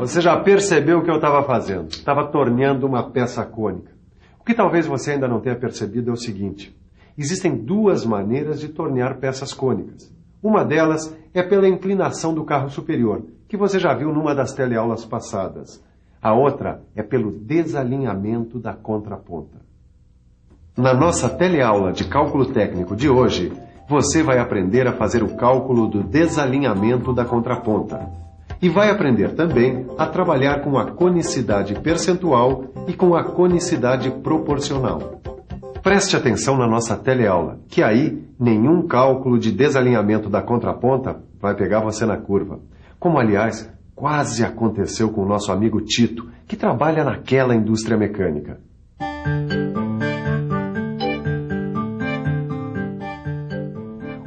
Você já percebeu o que eu estava fazendo? Estava torneando uma peça cônica. O que talvez você ainda não tenha percebido é o seguinte. Existem duas maneiras de tornear peças cônicas. Uma delas é pela inclinação do carro superior, que você já viu numa das teleaulas passadas. A outra é pelo desalinhamento da contraponta. Na nossa teleaula de cálculo técnico de hoje, você vai aprender a fazer o cálculo do desalinhamento da contraponta. E vai aprender também a trabalhar com a conicidade percentual e com a conicidade proporcional. Preste atenção na nossa teleaula, que aí nenhum cálculo de desalinhamento da contraponta vai pegar você na curva. Como, aliás, quase aconteceu com o nosso amigo Tito, que trabalha naquela indústria mecânica.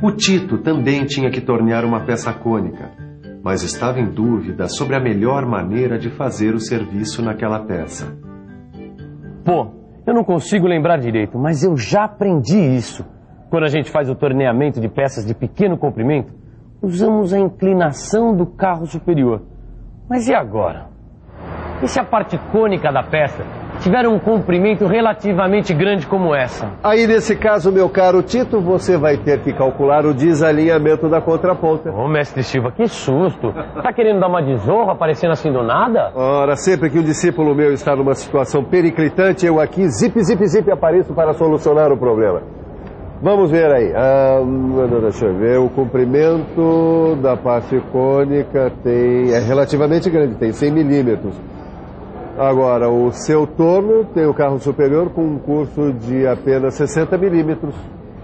O Tito também tinha que tornear uma peça cônica, mas estava em dúvida sobre a melhor maneira de fazer o serviço naquela peça. Pô, eu não consigo lembrar direito, mas eu já aprendi isso. Quando a gente faz o torneamento de peças de pequeno comprimento, usamos a inclinação do carro superior. Mas e agora? E se a parte cônica da peça tiver um comprimento relativamente grande como essa? Aí, nesse caso, meu caro Tito, você vai ter que calcular o desalinhamento da contraponta. Ô, mestre Silva, que susto! Tá querendo dar uma desonra aparecendo assim do nada? Ora, sempre que um discípulo meu está numa situação periclitante, eu aqui, zip, apareço para solucionar o problema. Vamos ver aí. Deixa eu ver. O comprimento da parte cônica é relativamente grande, tem 100 milímetros. Agora, o seu torno tem o carro superior com um curso de apenas 60 milímetros.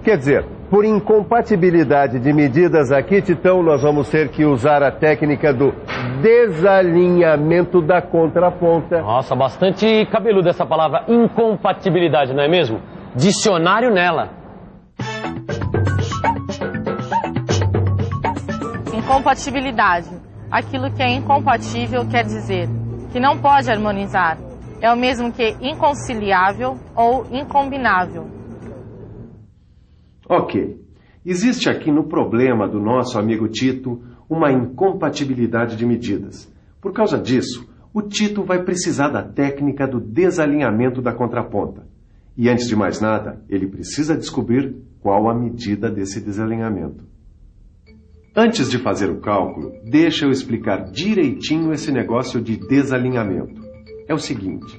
Quer dizer, por incompatibilidade de medidas aqui, Titão, nós vamos ter que usar a técnica do desalinhamento da contraponta. Nossa, bastante cabeluda essa palavra incompatibilidade, não é mesmo? Dicionário nela. Incompatibilidade. Aquilo que é incompatível quer dizer que não pode harmonizar. É o mesmo que inconciliável ou incombinável. Ok. Existe aqui no problema do nosso amigo Tito uma incompatibilidade de medidas. Por causa disso, o Tito vai precisar da técnica do desalinhamento da contraponta. E antes de mais nada, ele precisa descobrir qual a medida desse desalinhamento. Antes de fazer o cálculo, deixa eu explicar direitinho esse negócio de desalinhamento. É o seguinte,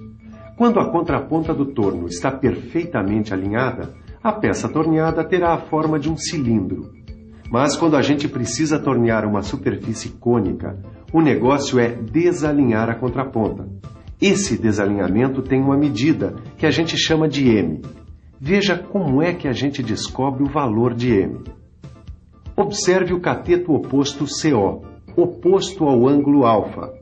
quando a contraponta do torno está perfeitamente alinhada, a peça torneada terá a forma de um cilindro. Mas quando a gente precisa tornear uma superfície cônica, o negócio é desalinhar a contraponta. Esse desalinhamento tem uma medida que a gente chama de M. Veja como é que a gente descobre o valor de M. Observe o cateto oposto CO, oposto ao ângulo alfa.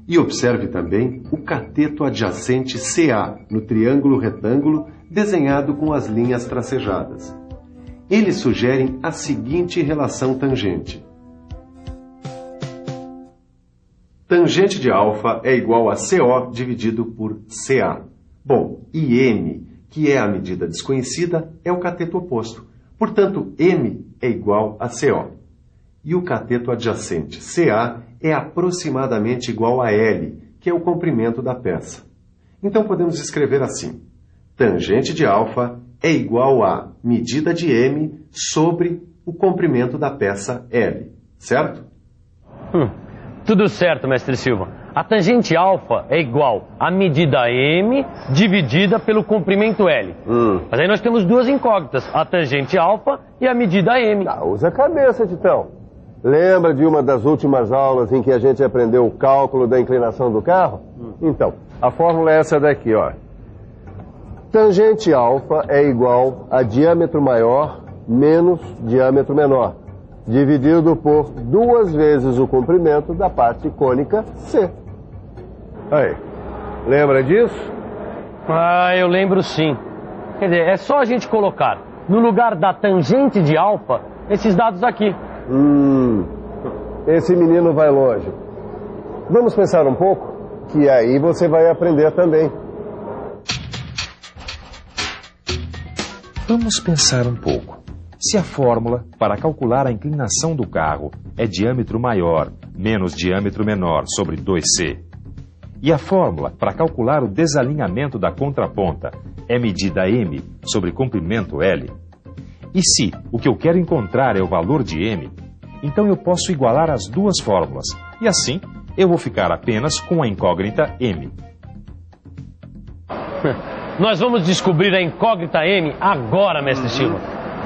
E observe também o cateto adjacente CA, no triângulo retângulo desenhado com as linhas tracejadas. Eles sugerem a seguinte relação tangente. Tangente de alfa é igual a CO dividido por CA. Bom, e M, que é a medida desconhecida, é o cateto oposto. Portanto, M é igual a CO. E o cateto adjacente, CA, é aproximadamente igual a L, que é o comprimento da peça. Então podemos escrever assim. Tangente de alfa é igual a medida de M sobre o comprimento da peça L. Certo? Tudo certo, mestre Silva. A tangente alfa é igual a medida M dividida pelo comprimento L. Mas aí nós temos duas incógnitas, a tangente alfa e a medida M. Usa a cabeça, Titão. Lembra de uma das últimas aulas em que a gente aprendeu o cálculo da inclinação do carro? Então, a fórmula é essa daqui, ó. Tangente alfa é igual a diâmetro maior menos diâmetro menor, dividido por 2 vezes o comprimento da parte cônica C. Aí, lembra disso? Eu lembro sim. Quer dizer, é só a gente colocar no lugar da tangente de alfa esses dados aqui. Esse menino vai longe. Vamos pensar um pouco, que aí você vai aprender também. Vamos pensar um pouco. Se a fórmula para calcular a inclinação do carro é diâmetro maior menos diâmetro menor sobre 2C, E a fórmula para calcular o desalinhamento da contraponta é medida M sobre comprimento L. E se o que eu quero encontrar é o valor de M, então eu posso igualar as duas fórmulas. E assim, eu vou ficar apenas com a incógnita M. Nós vamos descobrir a incógnita M agora, mestre Silva.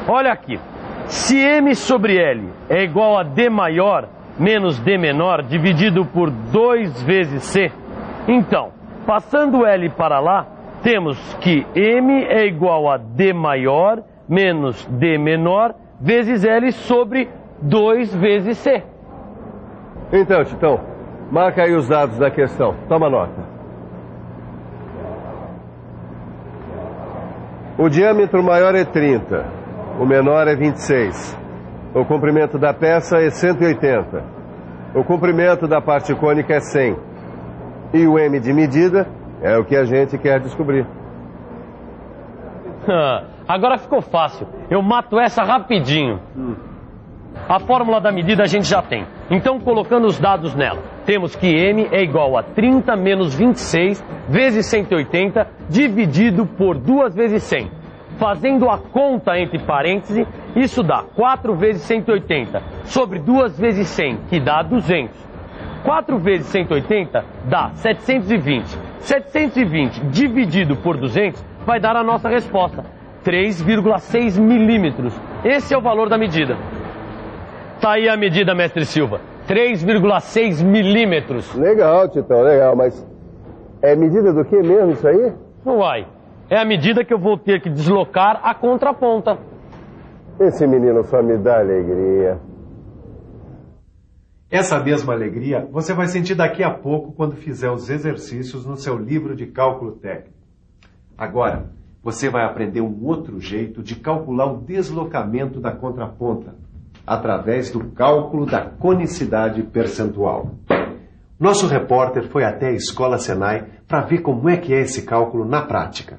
Olha aqui. Se M sobre L é igual a D maior menos D menor dividido por 2 vezes C, então, passando L para lá, temos que M é igual a D maior menos D menor vezes L sobre 2 vezes C. Então, Titão, marca aí os dados da questão. Toma nota. O diâmetro maior é 30, o menor é 26. O comprimento da peça é 180. O comprimento da parte cônica é 100. E o M de medida é o que a gente quer descobrir. Agora ficou fácil. Eu mato essa rapidinho. A fórmula da medida a gente já tem. Então, colocando os dados nela, temos que M é igual a 30 menos 26 vezes 180 dividido por 2 vezes 100. Fazendo a conta entre parênteses, isso dá 4 vezes 180 sobre 2 vezes 100, que dá 200. 4 vezes 180 dá 720. 720 dividido por 200 vai dar a nossa resposta, 3,6 milímetros. Esse é o valor da medida. Tá aí a medida, mestre Silva, 3,6 milímetros. Legal, Titão, legal, mas é medida do que mesmo isso aí? Uai, é a medida que eu vou ter que deslocar a contraponta. Esse menino só me dá alegria. Essa mesma alegria você vai sentir daqui a pouco quando fizer os exercícios no seu livro de cálculo técnico. Agora, você vai aprender um outro jeito de calcular o deslocamento da contraponta, através do cálculo da conicidade percentual. Nosso repórter foi até a Escola Senai para ver como é que é esse cálculo na prática.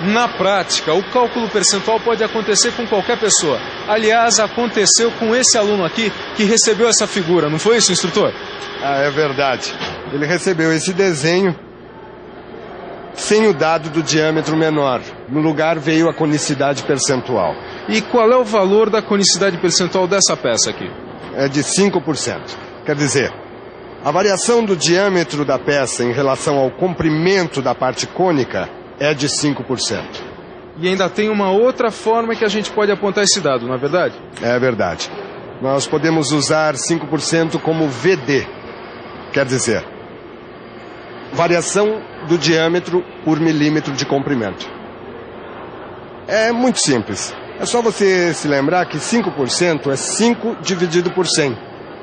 Na prática, o cálculo percentual pode acontecer com qualquer pessoa. Aliás, aconteceu com esse aluno aqui que recebeu essa figura, não foi isso, instrutor? Ah, é verdade. Ele recebeu esse desenho sem o dado do diâmetro menor. No lugar veio a conicidade percentual. E qual é o valor da conicidade percentual dessa peça aqui? É de 5%. Quer dizer, a variação do diâmetro da peça em relação ao comprimento da parte cônica é de 5%. E ainda tem uma outra forma que a gente pode apontar esse dado, não é verdade? É verdade. Nós podemos usar 5% como VD. Quer dizer, variação do diâmetro por milímetro de comprimento. É muito simples. É só você se lembrar que 5% é 5 dividido por 100,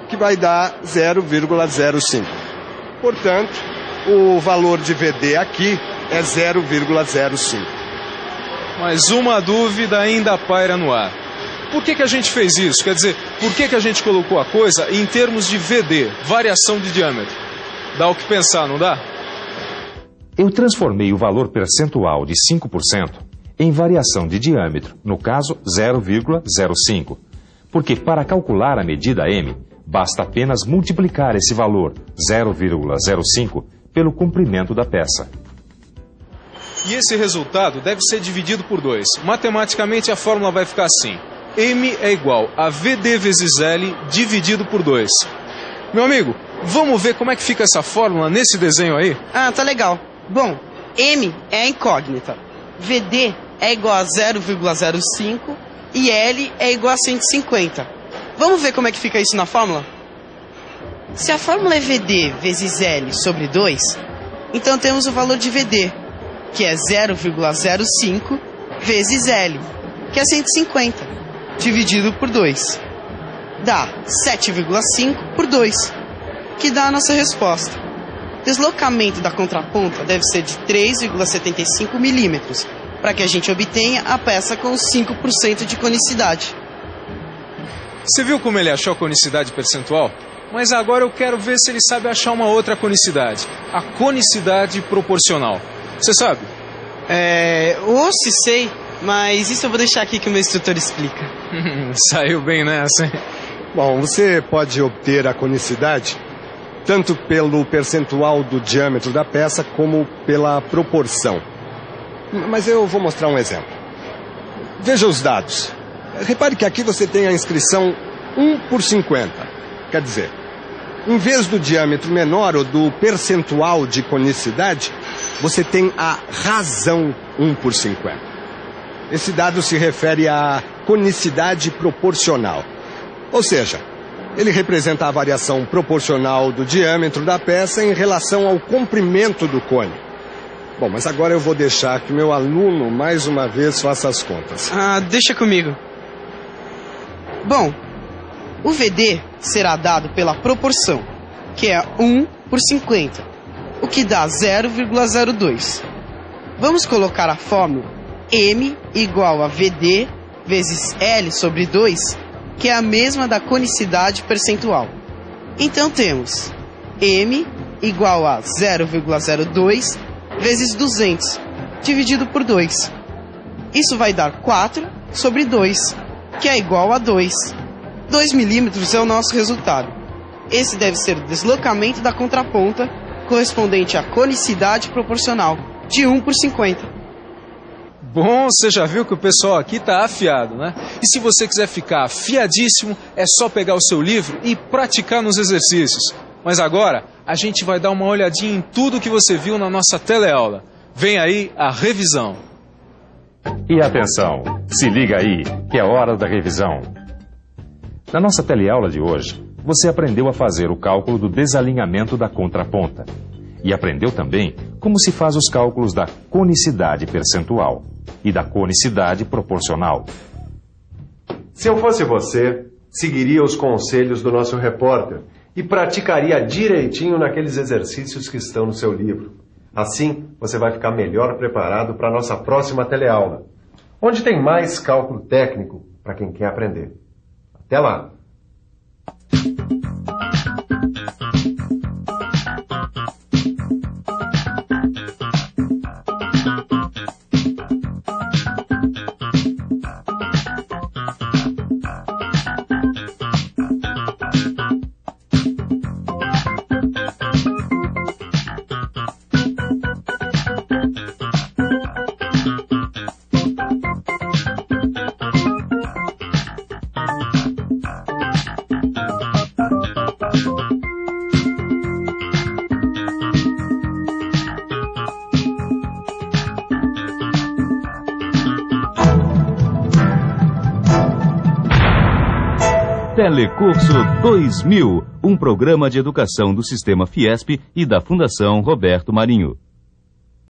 que vai dar 0,05. Portanto, o valor de VD aqui é 0,05. Mas uma dúvida ainda paira no ar. Por que a gente fez isso? Quer dizer, por que a gente colocou a coisa em termos de VD, variação de diâmetro? Dá o que pensar, não dá? Eu transformei o valor percentual de 5% em variação de diâmetro, no caso 0,05. Porque para calcular a medida M, basta apenas multiplicar esse valor, 0,05, pelo comprimento da peça. E esse resultado deve ser dividido por 2. Matematicamente a fórmula vai ficar assim. M é igual a VD vezes L dividido por 2. Meu amigo, vamos ver como é que fica essa fórmula nesse desenho aí? Ah, tá legal. Bom, M é a incógnita. VD é igual a 0,05 e L é igual a 150. Vamos ver como é que fica isso na fórmula? Se a fórmula é VD vezes L sobre 2, então temos o valor de VD, que é 0,05 vezes L, que é 150, dividido por 2. Dá 7,5 por 2, que dá a nossa resposta. O deslocamento da contraponta deve ser de 3,75 milímetros, para que a gente obtenha a peça com 5% de conicidade. Você viu como ele achou a conicidade percentual? Mas agora eu quero ver se ele sabe achar uma outra conicidade. A conicidade proporcional. Você sabe? Se sei, mas isso eu vou deixar aqui que o meu instrutor explica. Saiu bem nessa, hein? Bom, você pode obter a conicidade tanto pelo percentual do diâmetro da peça como pela proporção. Mas eu vou mostrar um exemplo. Veja os dados. Repare que aqui você tem a inscrição 1/50. Quer dizer, em vez do diâmetro menor ou do percentual de conicidade, você tem a razão 1/50. Esse dado se refere à conicidade proporcional. Ou seja, ele representa a variação proporcional do diâmetro da peça em relação ao comprimento do cone. Bom, mas agora eu vou deixar que meu aluno, mais uma vez, faça as contas. Deixa comigo. Bom, o VD será dado pela proporção, que é 1/50, o que dá 0,02. Vamos colocar a fórmula M igual a VD vezes L sobre 2, que é a mesma da conicidade percentual. Então temos M igual a 0,02 vezes 200, dividido por 2. Isso vai dar 4 sobre 2, que é igual a 2. 2 milímetros é o nosso resultado. Esse deve ser o deslocamento da contraponta, correspondente à conicidade proporcional, de 1/50. Bom, você já viu que o pessoal aqui tá afiado, né? E se você quiser ficar afiadíssimo, é só pegar o seu livro e praticar nos exercícios. Mas agora, a gente vai dar uma olhadinha em tudo que você viu na nossa teleaula. Vem aí a revisão. E atenção, se liga aí, que é hora da revisão. Na nossa teleaula de hoje, você aprendeu a fazer o cálculo do desalinhamento da contraponta. E aprendeu também como se faz os cálculos da conicidade percentual e da conicidade proporcional. Se eu fosse você, seguiria os conselhos do nosso repórter e praticaria direitinho naqueles exercícios que estão no seu livro. Assim, você vai ficar melhor preparado para a nossa próxima teleaula, onde tem mais cálculo técnico para quem quer aprender. Até lá! Telecurso 2000, um programa de educação do Sistema Fiesp e da Fundação Roberto Marinho.